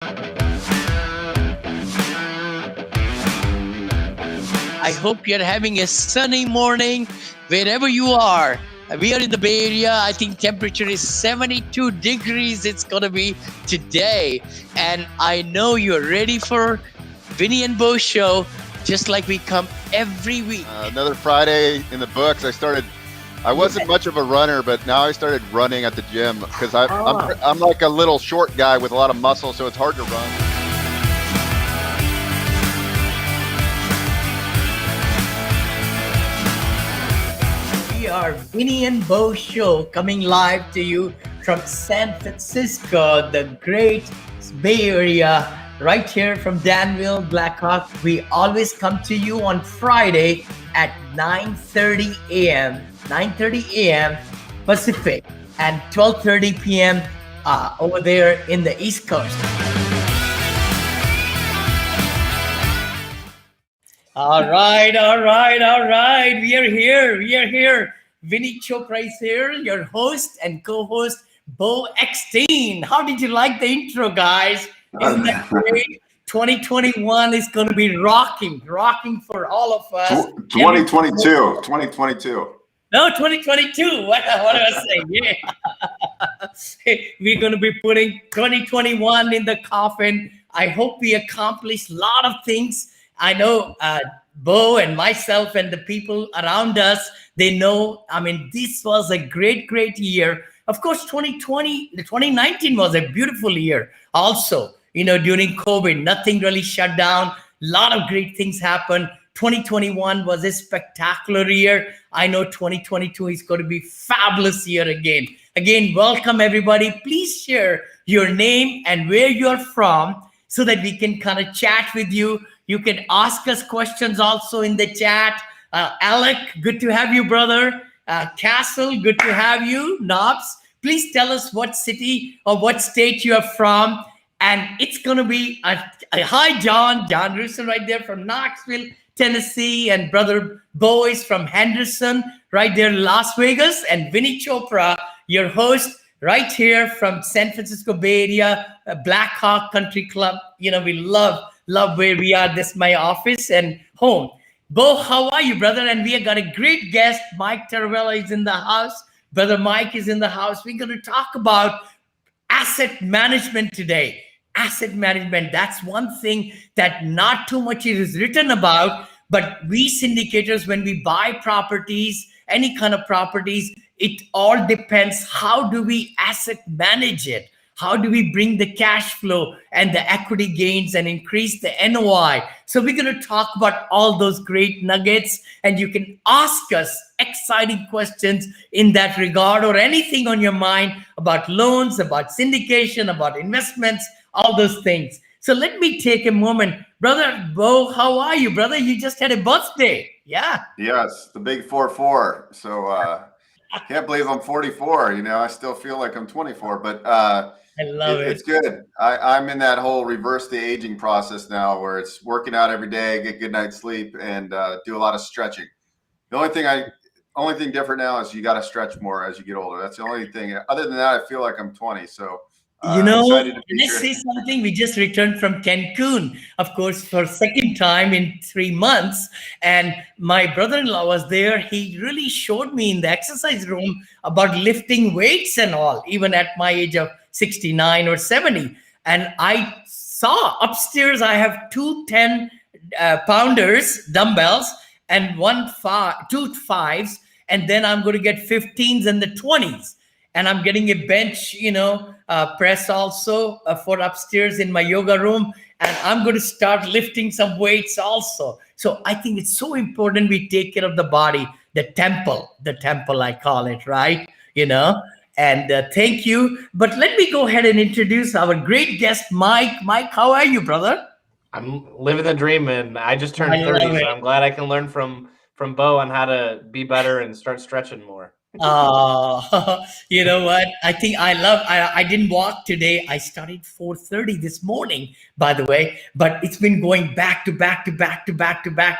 I hope you're having a sunny morning wherever you are. We are in the Bay Area. I think temperature is 72 degrees. It's going to be today. And I know you're ready for Vinny and Bo show, just like we come every week. Another Friday in the books. I wasn't much of a runner, but now I started running at the gym because I'm like a little short guy with a lot of muscle, so it's hard to run. We are Vinny and Bo show coming live to you from San Francisco, the great Bay Area, right here from Danville, Blackhawk. We always come to you on Friday at 9:30 a.m. 9:30 a.m. Pacific and 12:30 p.m. Over there in the East Coast. All right. We are here. Vinny Chopra is here, your host and co-host, Bo Eckstein. How did you like the intro, guys? Isn't that great? 2021 is going to be rocking for all of us. 2022. No, 2022. What I was saying, yeah. We're going to be putting 2021 in the coffin. I hope we accomplish a lot of things. I know Bo and myself and the people around us, they know, this was a great year. Of course, 2019 was a beautiful year also. During COVID, nothing really shut down. A lot of great things happened. 2021 was a spectacular year. I know 2022 is going to be fabulous year again. Again, welcome everybody. Please share your name and where you're from so that we can kind of chat with you. You can ask us questions also in the chat. Alec, good to have you, brother. Castle, good to have you. Knobs, please tell us what city or what state you are from. And it's going to be a hi, John Russo right there from Knoxville, Tennessee. And brother Bo is from Henderson, right there in Las Vegas. And Vinny Chopra, your host, right here from San Francisco Bay Area, Blackhawk Country Club. We love where we are. This is my office and home. Bo, how are you, brother? And we have got a great guest. Mike Taravella is in the house. Brother Mike is in the house. We're going to talk about asset management today. Asset management, that's one thing that not too much is written about, but we syndicators, when we buy properties, any kind of properties, it all depends. How do we asset manage it? How do we bring the cash flow and the equity gains and increase the NOI? So we're going to talk about all those great nuggets, and you can ask us exciting questions in that regard or anything on your mind about loans, about syndication, about investments, all those things. So let me take a moment. Brother Bo, how are you, brother? You just had a birthday. Yeah. Yes, the big 4-4. So can't believe I'm 44. I still feel like I'm 24, but I love it. It's good. I'm in that whole reverse the aging process now where it's working out every day, get good night's sleep, and do a lot of stretching. The only thing different now is you got to stretch more as you get older. That's the only thing. Other than that, I feel like I'm 20. So let's say something. We just returned from Cancun, of course, for second time in 3 months. And my brother-in-law was there. He really showed me in the exercise room about lifting weights and all, even at my age of 69 or 70. And I saw upstairs, I have two 10-pounders, dumbbells, and two 5s. And then I'm going to get 15s and the 20s. And I'm getting a bench, press also for upstairs in my yoga room. And I'm going to start lifting some weights also. So I think it's so important we take care of the body, the temple I call it, right? And thank you. But let me go ahead and introduce our great guest, Mike. Mike, how are you, brother? I'm living the dream, and I just turned 30, so I'm glad I can learn from Bo on how to be better and start stretching more. You know what? I think I didn't walk today. I started 4:30 this morning, by the way, but it's been going back to back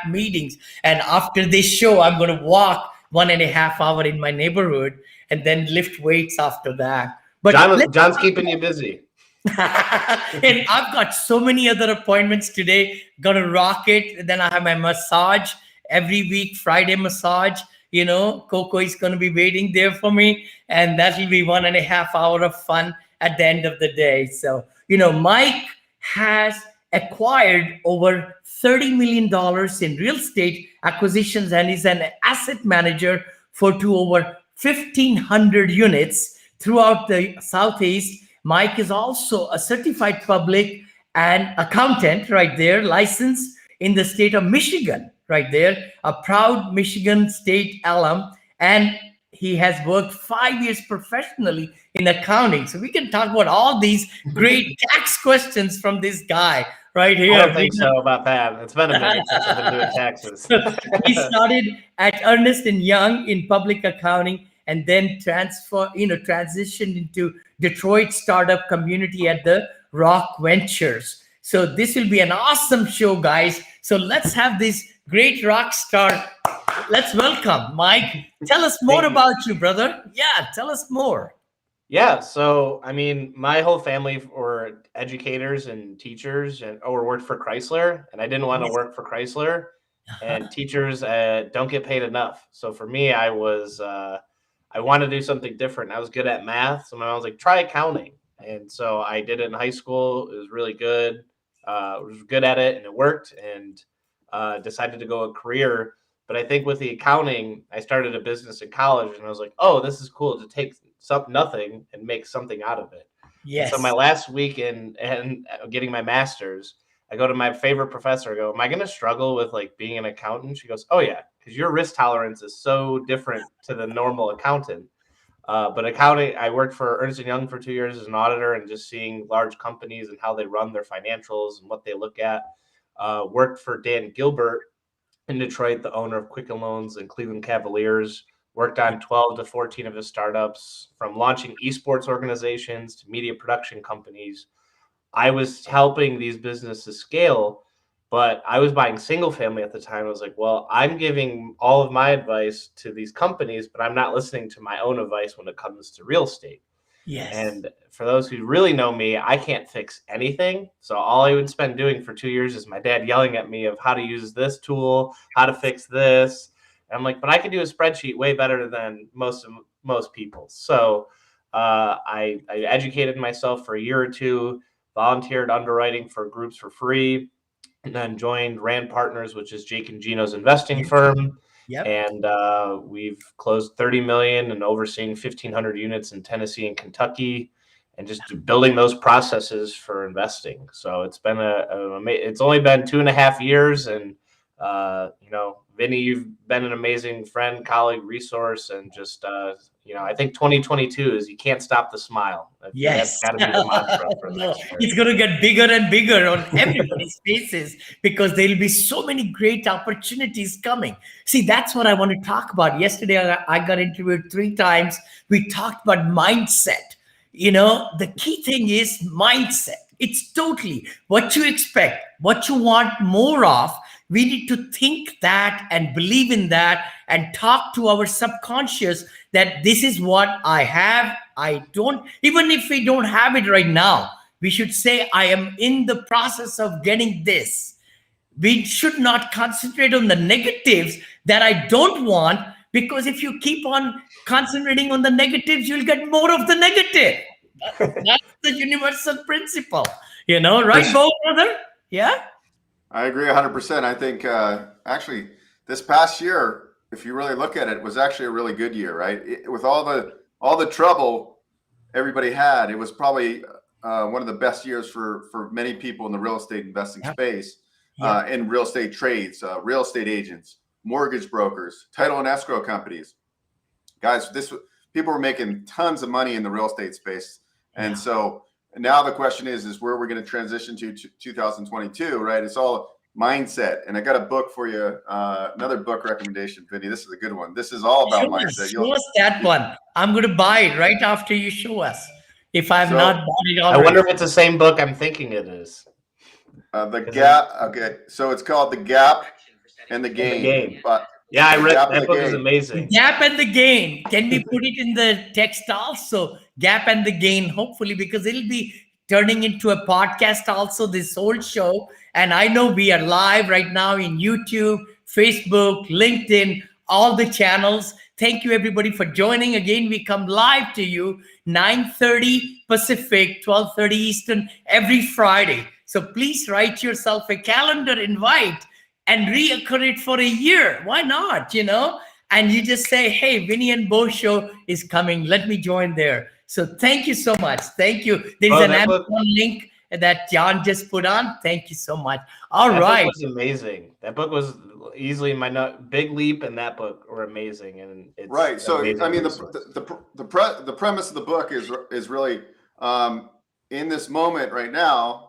meetings. And after this show, I'm going to walk 1.5 hours in my neighborhood and then lift weights after that. But John's keeping you busy. And I've got so many other appointments today. Gonna rock it. Then I have my massage every week, Friday massage. Coco is gonna be waiting there for me, and that will be 1.5 hours of fun at the end of the day. So, Mike has acquired over $30 million in real estate acquisitions and is an asset manager for over 1,500 units throughout the Southeast. Mike is also a certified public and accountant right there, licensed in the state of Michigan right there, a proud Michigan State alum, and he has worked 5 years professionally in accounting. So we can talk about all these great tax questions from this guy right here. I don't think so about that. It's been a minute since I've been doing taxes. He started at Ernst & Young in public accounting, and then transitioned into Detroit startup community at the Rock Ventures. So this will be an awesome show, guys. So let's have this great rock star. Let's welcome Mike. Tell us more about you, brother. Yeah, tell us more. Yeah, so I mean, my whole family were educators and teachers, or worked for Chrysler, and I didn't want to work for Chrysler. And teachers don't get paid enough. So for me, I wanted to do something different. I was good at math, so I was like, try accounting. And so I did it in high school. It was really good. Was good at it, and it worked. And decided to go a career. But I think with the accounting, I started a business in college, and I was like, oh, this is cool to take nothing and make something out of it. Yes. And so my last week in and getting my master's, I go to my favorite professor. I go, am I going to struggle with like being an accountant? She goes, oh yeah, because your risk tolerance is so different to the normal accountant. But accounting, I worked for Ernst & Young for 2 years as an auditor, and just seeing large companies and how they run their financials and what they look at. Worked for Dan Gilbert in Detroit, the owner of Quicken Loans and Cleveland Cavaliers. Worked on 12 to 14 of his startups, from launching esports organizations to media production companies. I was helping these businesses scale, but I was buying single family at the time. I was like, well, I'm giving all of my advice to these companies, but I'm not listening to my own advice when it comes to real estate. Yes. And for those who really know me, I can't fix anything. So all I would spend doing for 2 years is my dad yelling at me of how to use this tool, how to fix this. And I'm like, but I can do a spreadsheet way better than most people. So I educated myself for a year or two, volunteered underwriting for groups for free, and then joined Rand Partners, which is Jake and Gino's investing firm. Yep. And we've closed 30 million and overseeing 1,500 units in Tennessee and Kentucky, and just building those processes for investing. So it's been it's only been 2.5 years, and Vinny, you've been an amazing friend, colleague, resource, and just I think 2022 is you can't stop the smile. Yes. That's got to be the mantra for next year. It's going to get bigger and bigger on everybody's faces, because there'll be so many great opportunities coming. See, that's what I want to talk about. Yesterday, I got interviewed 3 times. We talked about mindset. The key thing is mindset. It's totally what you expect, what you want more of. We need to think that and believe in that, and talk to our subconscious that this is what I have. I don't, even if we don't have it right now, we should say, I am in the process of getting this. We should not concentrate on the negatives that I don't want, because if you keep on concentrating on the negatives, you'll get more of the negative. That's the universal principle, right, Bo, brother? Yeah. I agree 100%. I think actually this past year, if you really look at it, was actually a really good year, right? With all the trouble everybody had, it was probably one of the best years for many people in the real estate investing space, in real estate trades, real estate agents, mortgage brokers, title and escrow companies. Guys, people were making tons of money in the real estate space, and so. And now the question is where we're going to transition to 2022, right? It's all mindset. And I got a book for you, another book recommendation, Vinny. This is a good one. This is all about mindset. Show us that one. I'm going to buy it right after you show us. If I've not bought it already. I wonder if it's the same book I'm thinking it is. The Gap. Okay, so it's called The Gap and the Gain. But yeah, I read that book. Is amazing. Gap and the Gain. Can we put it in the text also? Gap and the Gain, hopefully, because it'll be turning into a podcast also, this whole show. And I know we are live right now in YouTube, Facebook, LinkedIn, all the channels. Thank you everybody for joining. Again, we come live to you 9:30 Pacific, 12:30 Eastern every Friday. So please write yourself a calendar invite and reoccur it for a year. Why not? And you just say, hey, Vinny and Bo show is coming. Let me join there. So thank you so much. Thank you. There's an Amazon link that John just put on. Thank you so much. All right. That book was amazing. That book was easily my Big Leap and that book were amazing. And it's right. So, I mean, the premise of the book is really in this moment right now,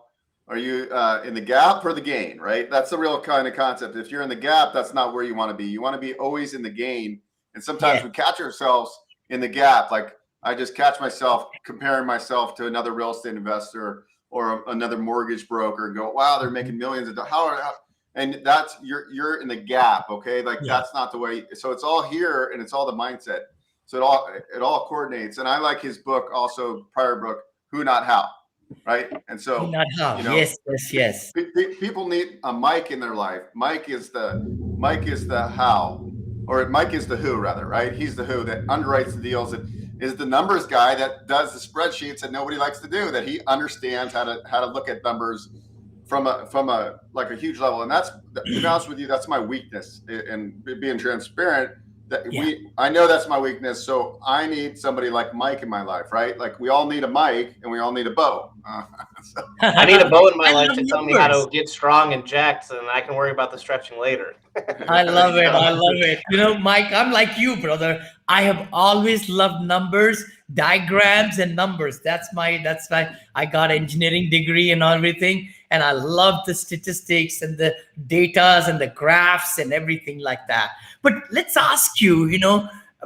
are you in the gap or the gain, right? That's the real kind of concept. If you're in the gap, that's not where you want to be. You want to be always in the gain. And sometimes we catch ourselves in the gap. Like I just catch myself comparing myself to another real estate investor or another mortgage broker and go, wow, they're making millions of dollars. And that's you're in the gap. Okay. Like that's not the way. So it's all here and it's all the mindset. So it all coordinates. And I like his book also, prior book, Who Not How. Right. And so, not how. Yes. People need a Mike in their life. Mike is the how, or Mike is the who rather, right? He's the who that underwrites the deals, that is the numbers guy that does the spreadsheets that nobody likes to do, that he understands how to look at numbers from a like a huge level. And that's, to be honest with you, that's my weakness, and being transparent. I know that's my weakness. So I need somebody like Mike in my life, right? Like we all need a Mike and we all need a Bo. I need a Bo in my life to tell me how to get strong and jacked, and I can worry about the stretching later. I love it. Mike, I'm like you, brother. I have always loved numbers, diagrams, and numbers. That's why I got engineering degree and everything. And I love the statistics and the datas and the graphs and everything like that. But let's ask you,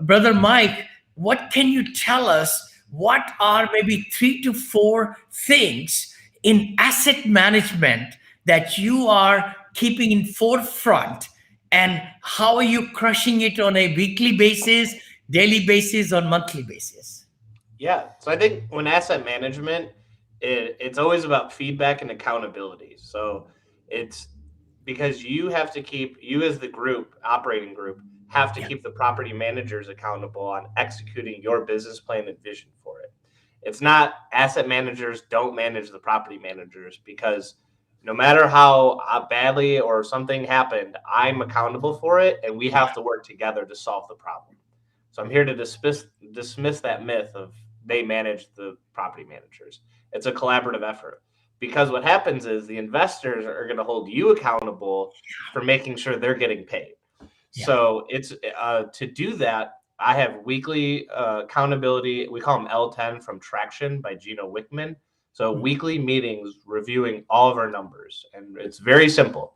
brother Mike, what can you tell us? What are maybe 3 to 4 things in asset management that you are keeping in forefront? And how are you crushing it on a weekly basis, daily basis, or monthly basis? Yeah. So I think when asset management, it's always about feedback and accountability. So it's because you have to keep, you as the group, operating group, have to keep the property managers accountable on executing your business plan and vision for it. It's not asset managers don't manage the property managers, because no matter how badly or something happened, I'm accountable for it, and we have to work together to solve the problem. So I'm here to dismiss that myth of they manage the property managers. It's a collaborative effort, because what happens is the investors are going to hold you accountable for making sure they're getting paid. Yeah. So it's to do that, I have weekly accountability. We call them L10 from Traction by Gino Wickman. So weekly meetings reviewing all of our numbers. And it's very simple.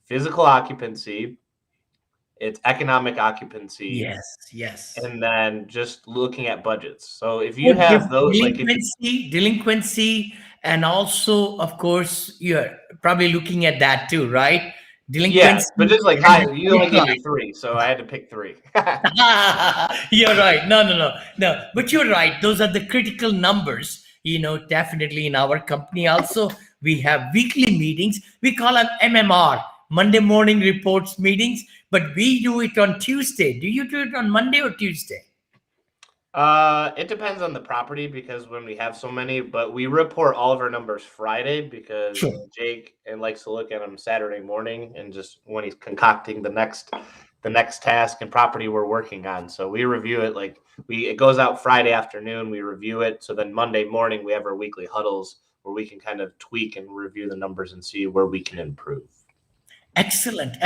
Physical occupancy, it's economic occupancy. Yes. And then just looking at budgets. So if you have those delinquency, and also, of course, you're probably looking at that too, right? Delinquency. Yeah, but just like you only gave me 3, so I had to pick 3. You're right. No. But you're right. Those are the critical numbers. Definitely in our company also, we have weekly meetings. We call them MMR, Monday morning reports meetings, but we do it on Tuesday. Do you do it on Monday or Tuesday? It depends on the property, because when we have so many, but we report all of our numbers Friday, because Jake likes to look at them Saturday morning, and just when he's concocting the next task and property we're working on. So we review it it goes out Friday afternoon, we review it. So then Monday morning we have our weekly huddles where we can kind of tweak and review the numbers and see where we can improve. Excellent.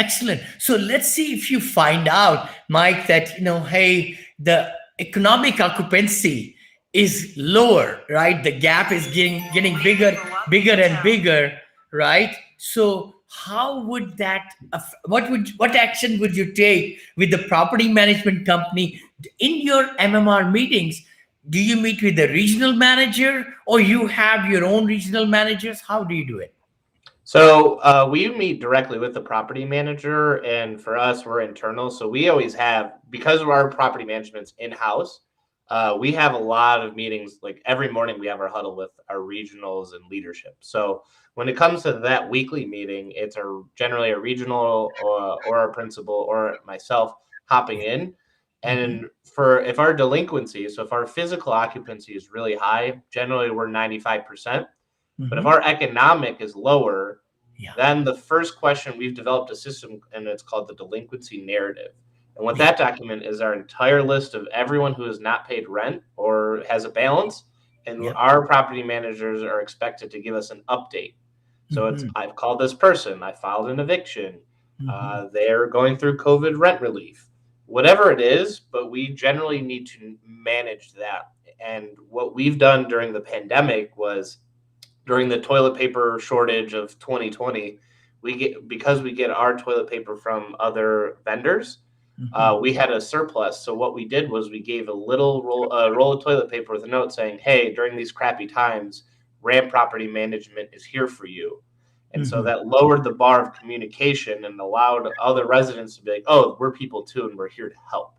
So let's see if you find out, Mike, that, hey, the economic occupancy is lower, right? The gap is getting bigger and bigger, right? So how would that, what action would you take with the property management company in your MMR meetings? Do you meet with the regional manager, or you have your own regional managers? How do you do it? So we meet directly with the property manager, and for us, we're internal. So we always have, because of our property management's in-house, We have a lot of meetings. Like every morning, we have our huddle with our regionals and leadership. So when it comes to that weekly meeting, it's generally a regional or a principal or myself hopping in. And if our delinquency, so if our physical occupancy is really high, generally we're 95%. But if our economic is lower, then the first question, we've developed a system, and it's called the delinquency narrative. And what that document is our entire list of everyone who has not paid rent or has a balance, and our property managers are expected to give us an update. So it's, I've called this person, I filed an eviction, they're going through COVID rent relief, whatever it is, but we generally need to manage that. And what we've done during the pandemic was, during the toilet paper shortage of 2020, because we get our toilet paper from other vendors, we had a surplus. So what we did was we gave a little roll of toilet paper with a note saying, "Hey, during these crappy times, RAM Property Management is here for you." And so that lowered the bar of communication and allowed other residents to be like, "Oh, we're people too, and we're here to help."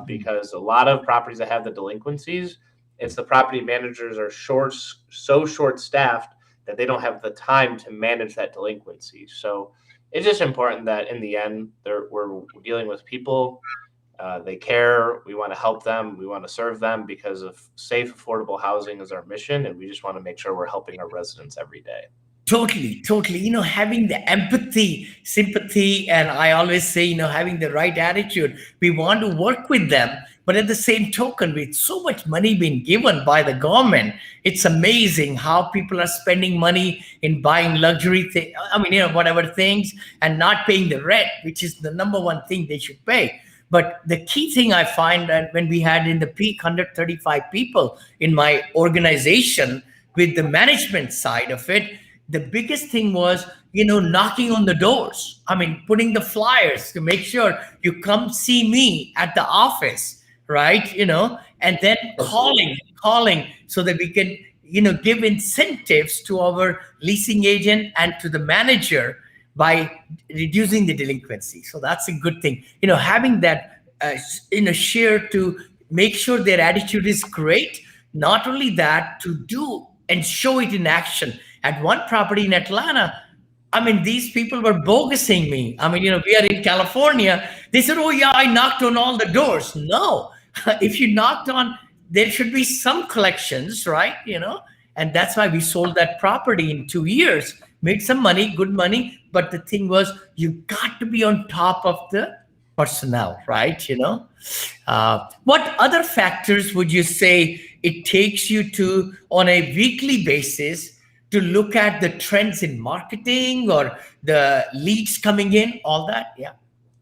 Because a lot of properties that have the delinquencies, it's the property managers are so short-staffed that they don't have the time to manage that delinquency. So it's just important that in the end, we're dealing with people. They care. We want to help them. We want to serve them, because of safe, affordable housing is our mission, and we just want to make sure we're helping our residents every day. Totally. Having the empathy, sympathy, and I always say, having the right attitude. We want to work with them, but at the same token, with so much money being given by the government, it's amazing how people are spending money in buying luxury things. Whatever things, and not paying the rent, which is the number one thing they should pay. But the key thing I find that when we had in the peak 135 people in my organization with the management side of it, the biggest thing was, knocking on the doors. Putting the flyers to make sure you come see me at the office, right? And then calling so that we can, give incentives to our leasing agent and to the manager by reducing the delinquency. So that's a good thing. Having that, share to make sure their attitude is great. Not only that, to do and show it in action. At one property in Atlanta, these people were bogusing me. We are in California. They said, "Oh yeah, I knocked on all the doors." No, if you knocked on, there should be some collections, right? And that's why we sold that property in 2 years, made some money, good money. But the thing was, you got to be on top of the personnel, right? What other factors would you say it takes you to, on a weekly basis, to look at the trends in marketing or the leads coming in, all that?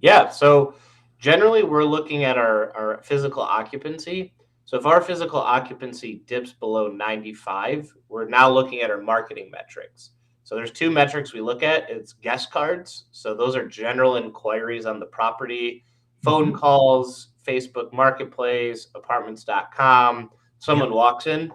Yeah. So generally, we're looking at our physical occupancy. So if our physical occupancy dips below 95, we're now looking at our marketing metrics. So there's two metrics we look at. It's guest cards. So those are general inquiries on the property, phone calls, Facebook Marketplace, apartments.com. Someone walks in.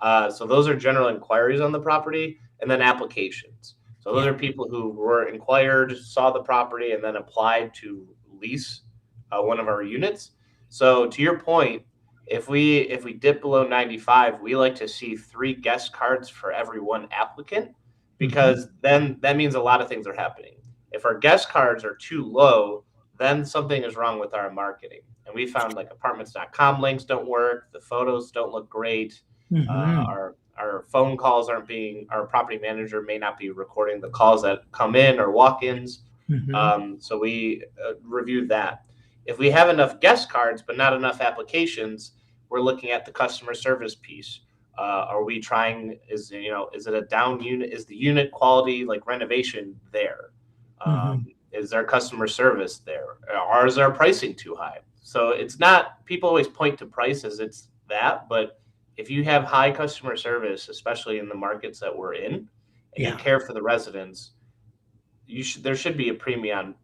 So those are general inquiries on the property, and then applications. So those are people who were inquired, saw the property, and then applied to lease one of our units. So to your point, if we dip below 95, we like to see 3 guest cards for every 1 applicant, because then that means a lot of things are happening. If our guest cards are too low, then something is wrong with our marketing. And we found like apartments.com links don't work, the photos don't look great. Our phone calls aren't being, our property manager may not be recording the calls that come in or walk-ins. So we reviewed that. If we have enough guest cards but not enough applications, we're looking at the customer service piece. Are we trying, is it a down unit? Is the unit quality, like renovation, there? Is our customer service there? Or is our pricing too high? So it's not, people always point to price as it's that, but if you have high customer service, especially in the markets that we're in, and you care for the residents, there should be a premium.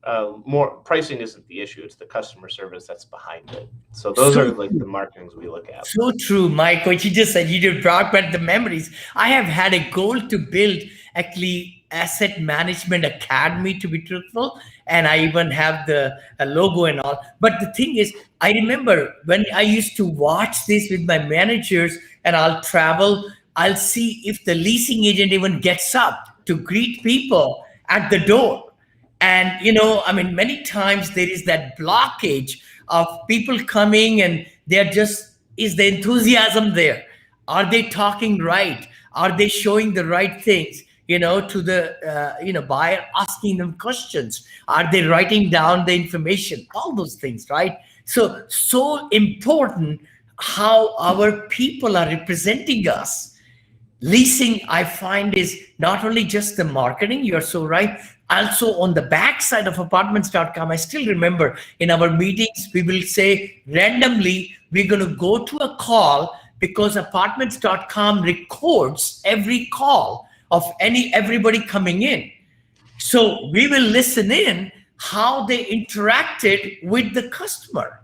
More pricing isn't the issue; it's the customer service that's behind it. So those are like the marketings we look at. So true, Mike. What you just said, you just brought back the memories. I have had a goal to build actually Asset Management Academy, to be truthful, and I even have the logo and all. But the thing is, I remember when I used to watch this with my managers, and I'll travel, I'll see if the leasing agent even gets up to greet people at the door. And, I mean, many times there is that blockage of people coming and they're just, is the enthusiasm there? Are they talking right? Are they showing the right things, to the, buyer, asking them questions? Are they writing down the information? All those things, right? So important how our people are representing us. Leasing, I find, is not only just the marketing, you're so right, also on the backside of apartments.com. I still remember in our meetings, we will say randomly, we're going to go to a call because apartments.com records every call of everybody coming in. So we will listen in how they interacted with the customer.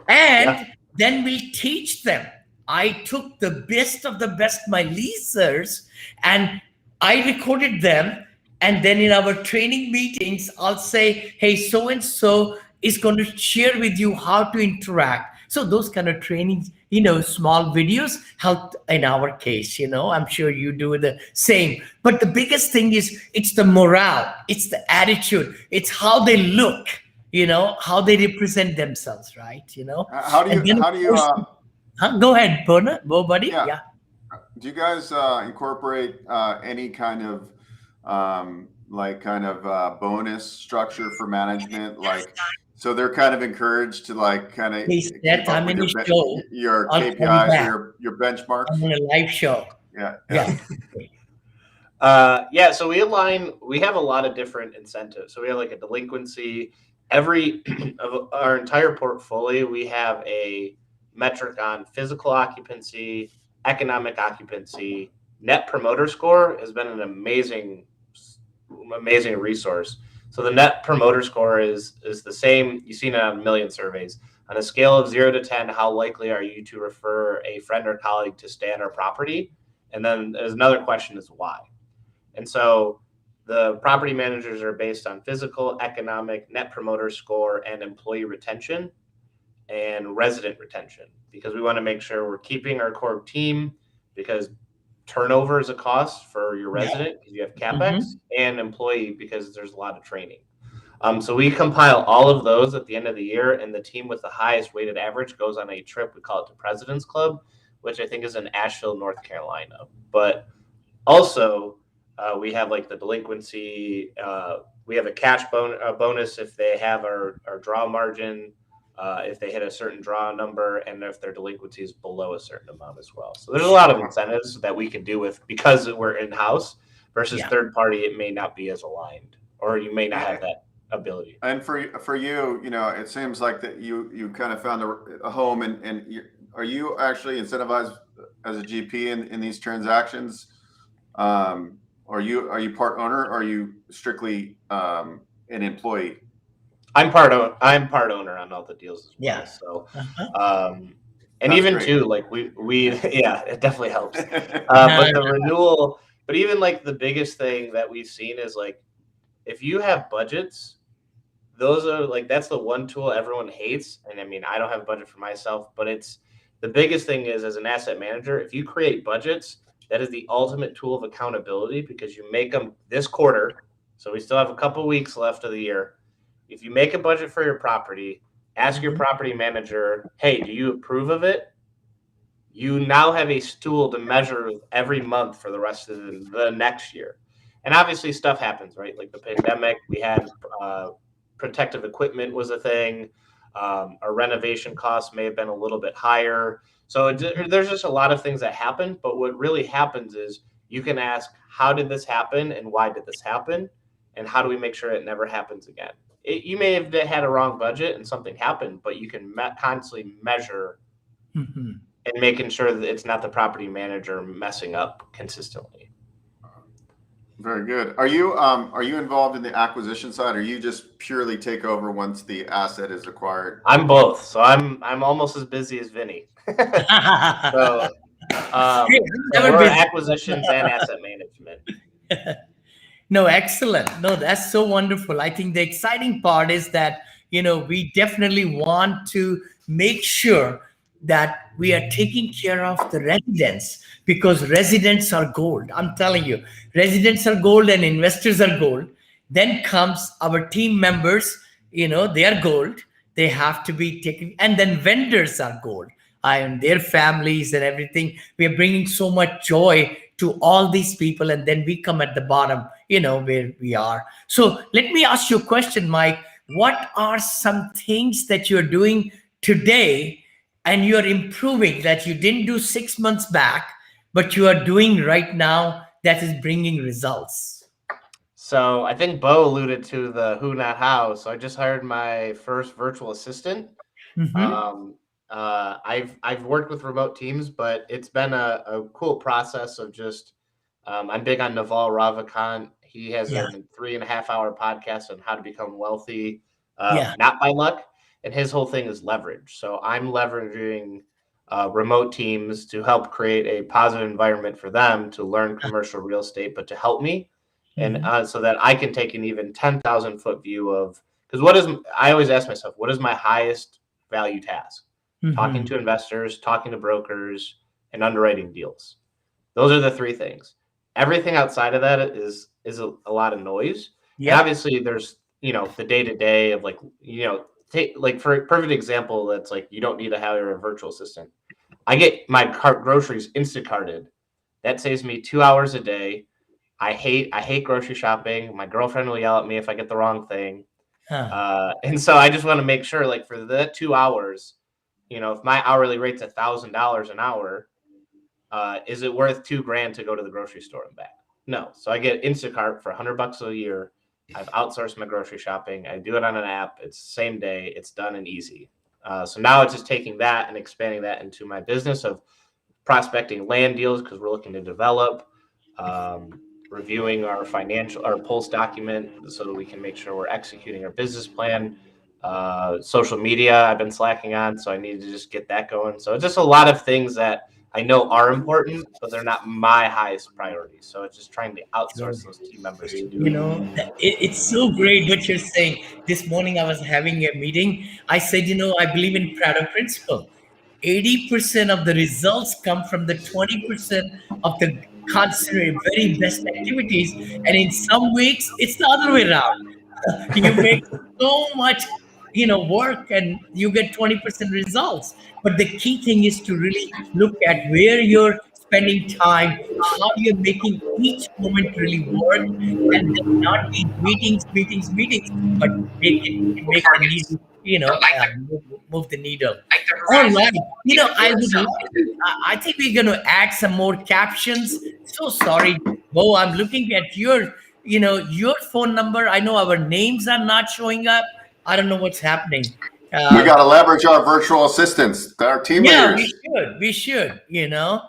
And then we'll teach them. I took the best of the best, my leasers, and I recorded them. And then in our training meetings, I'll say, hey, so-and-so is going to share with you how to interact. So those kind of trainings, small videos helped in our case, I'm sure you do the same. But the biggest thing is it's the morale, it's the attitude, it's how they look, how they represent themselves, right? How do you Go ahead, Bo buddy. Yeah. Do you guys incorporate any kind of bonus structure for management? Like, so they're kind of encouraged to keep up with your KPIs or your benchmarks. I'm on a live show. Yeah. So we have a lot of different incentives. So we have like a delinquency. Every of our entire portfolio, we have a metric on physical occupancy, economic occupancy. Net promoter score has been an amazing resource. So the net promoter score is the same. You've seen it on a million surveys. On a scale of 0 to 10, how likely are you to refer a friend or colleague to stay on our property? And then there's another question is why. And so the property managers are based on physical, economic, net promoter score, and employee retention and resident retention, because we want to make sure we're keeping our core team, because turnover is a cost for your resident because you have CapEx, and employee because there's a lot of training. So we compile all of those at the end of the year, and the team with the highest weighted average goes on a trip. We call it the President's Club, which I think is in Asheville, North Carolina. But also we have like the delinquency. We have a cash bonus if they have our draw margin, if they hit a certain draw number, and if their delinquency is below a certain amount as well. So there's a lot of incentives that we can do with, because we're in-house versus third party, it may not be as aligned, or you may not have that ability. And for you, it seems like that you kind of found a home, and are you actually incentivized as a GP in these transactions? Are you part owner, or are you strictly an employee? I'm part owner on all the deals as well. Yeah. So, and That's even great. too, like we it definitely helps. But the renewal, but even like the biggest thing that we've seen is like, if you have budgets, those are like, that's the one tool everyone hates. And I mean, I don't have a budget for myself, but it's the biggest thing is, as an asset manager, if you create budgets, that is the ultimate tool of accountability, because you make them this quarter. So we still have a couple weeks left of the year. If you make a budget for your property, ask your property manager, hey, do you approve of it? You now have a tool to measure every month for the rest of the next year. And obviously stuff happens, right? Like the pandemic, we had protective equipment was a thing. Our renovation costs may have been a little bit higher. So there's just a lot of things that happen. But what really happens is you can ask, how did this happen and why did this happen? And how do we make sure it never happens again? You may have had a wrong budget and something happened, but you can constantly measure and making sure that it's not the property manager messing up consistently. Very good. Are you involved in the acquisition side, or you just purely take over once the asset is acquired? I'm both. So I'm almost as busy as Vinny. So we're acquisitions and asset management. No, excellent. No, that's so wonderful. I think the exciting part is that, we definitely want to make sure that we are taking care of the residents, because residents are gold. I'm telling you, residents are gold and investors are gold. Then comes our team members, they are gold. They have to be taken, and then vendors are gold. And their families and everything. We are bringing so much joy to all these people, and then we come at the bottom, where we are. So let me ask you a question, Mike. What are some things that you're doing today and you're improving that you didn't do 6 months back, but you are doing right now that is bringing results? So I think Bo alluded to the who, not how. So I just hired my first virtual assistant. Mm-hmm. Um, I've worked with remote teams, but it's been a cool process of just. I'm big on Naval Ravikant. He has Yeah. a 3.5 hour podcast on how to become wealthy, Yeah. not by luck. And his whole thing is leverage. So I'm leveraging remote teams to help create a positive environment for them to learn commercial real estate, but to help me, and Mm-hmm. so that I can take an even 10,000 foot view of, because I always ask myself, what is my highest value task? Talking Mm-hmm. to investors, talking to brokers, and underwriting deals. Those are the three things. Everything outside of that is a lot of noise. And Yep. obviously there's, the day to day of take like for a perfect example, that's like you don't need to hire a virtual assistant. I get my groceries Instacarted. That saves me 2 hours a day. I hate grocery shopping. My girlfriend will yell at me if I get the wrong thing. Huh. And so I just want to make sure, like, for the 2 hours, if my hourly rate's $1,000 an hour, is it worth $2,000 to go to the grocery store and back? No. So I get Instacart for $100 a year. I've outsourced my grocery shopping. I do it on an app. It's same day. It's done and easy. So now it's just taking that and expanding that into my business of prospecting land deals, because we're looking to develop, um, reviewing our pulse document so that we can make sure we're executing our business plan. Social media I've been slacking on, so I need to just get that going. So it's just a lot of things that I know are important, but they're not my highest priority. So it's just trying to outsource those team members to do it. It's so great what you're saying. This morning I was having a meeting. I said, I believe in Prado principle. 80% of the results come from the 20% of the considered very best activities. And in some weeks, it's the other way around. You make so much work and you get 20% results. But the key thing is to really look at where you're spending time, how you're making each moment really work, and then not be meetings, but make the needle, move the needle. All right. I would love to. I think we're going to add some more captions. So sorry, Bo. I'm looking at your phone number. I know our names are not showing up. I don't know what's happening. We Uh, got to leverage our virtual assistants, our team yeah, leaders. we should.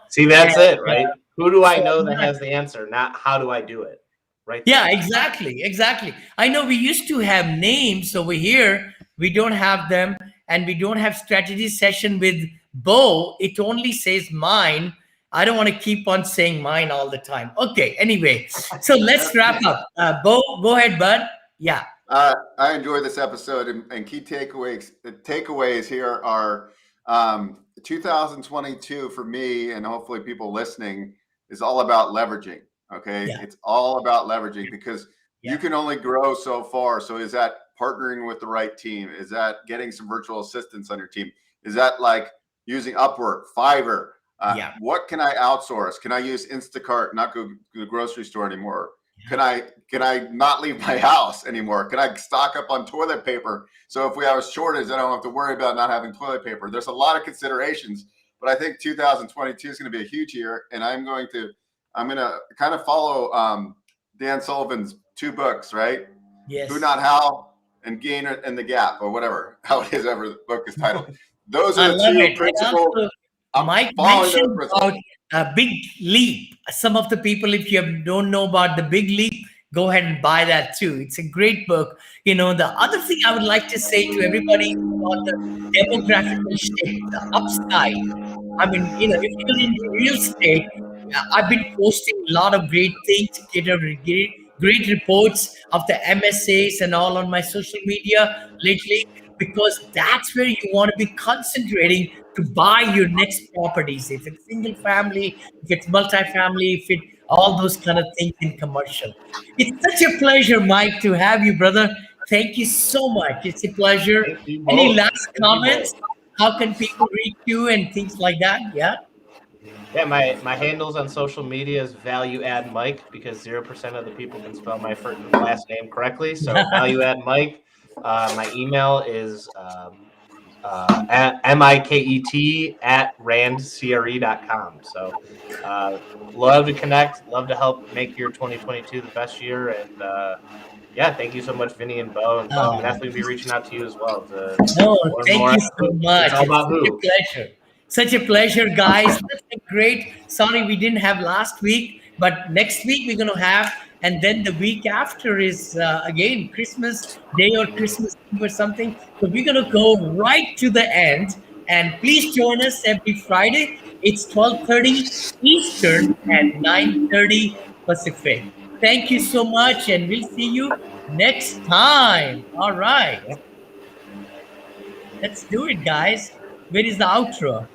See, And that's it, right? Who do I so know I'm that not. has the answer? Not how do I do it? Right Yeah, there. exactly. I know we used to have names over here. We don't have them, and we don't have strategy session with Bo. It only says mine. I don't want to keep on saying mine all the time. Okay, anyway, so let's wrap up. Bo, go ahead, bud. Yeah, I enjoyed this episode, and key takeaways. The takeaways here are 2022 for me, and hopefully people listening, is all about leveraging. Okay, yeah, it's all about leveraging because you yeah, can only grow so far. So is that partnering with the right team? Is that getting some virtual assistants on your team? Is that like using Upwork, Fiverr? yeah. What can I outsource? Can I use Instacart, not go to the grocery store anymore? Can I not leave my house anymore? Can I stock up on toilet paper? So if we have a shortage, I don't have to worry about not having toilet paper. There's a lot of considerations, but I think 2022 is going to be a huge year, and I'm going to kind of follow Dan Sullivan's two books, right? Who Yes. Not How and Gain and the Gap, or whatever how it is ever the book is titled. Those I are the love two it. And principles. also, I'm Mike following those mentioned principles. about a big leap. Some of the people, if you don't know about the big leap, go ahead and buy that too. It's a great book. The other thing I would like to say to everybody is about the demographical shift, the upside. I mean, if you're in real estate, I've been posting a lot of great things, great reports of the MSAs and all on my social media lately, because that's where you want to be concentrating to buy your next properties. If it's single family, if it's multifamily, if it all those kind of things in commercial. It's such a pleasure, Mike, to have you, brother. Thank you so much. It's a pleasure. Thank you Any both. last Thank you comments? both. How can people reach you and things like that? Yeah. Yeah, my handles on social media is Value Add Mike, because 0% of the people can spell my first last name correctly. So Value Add Mike. My email is MIKET at randcre.com. So love to connect, love to help make your 2022 the best year. And yeah, thank you so much, Vinny and Bo. And Bo, I'm Oh, definitely be reaching out to you as well to no, learn thank more. you so It's much. all It's about such a hoops. pleasure. Such a pleasure, guys. That's a great. Sorry, we didn't have last week, but next week we're going to have, and then the week after is again Christmas Day or Christmas Eve or something. So we're going to go right to the end. And please join us every Friday. It's 12:30 Eastern and 9:30 Pacific. Thank you so much, and we'll see you next time. All right. Let's do it, guys. Where is the outro?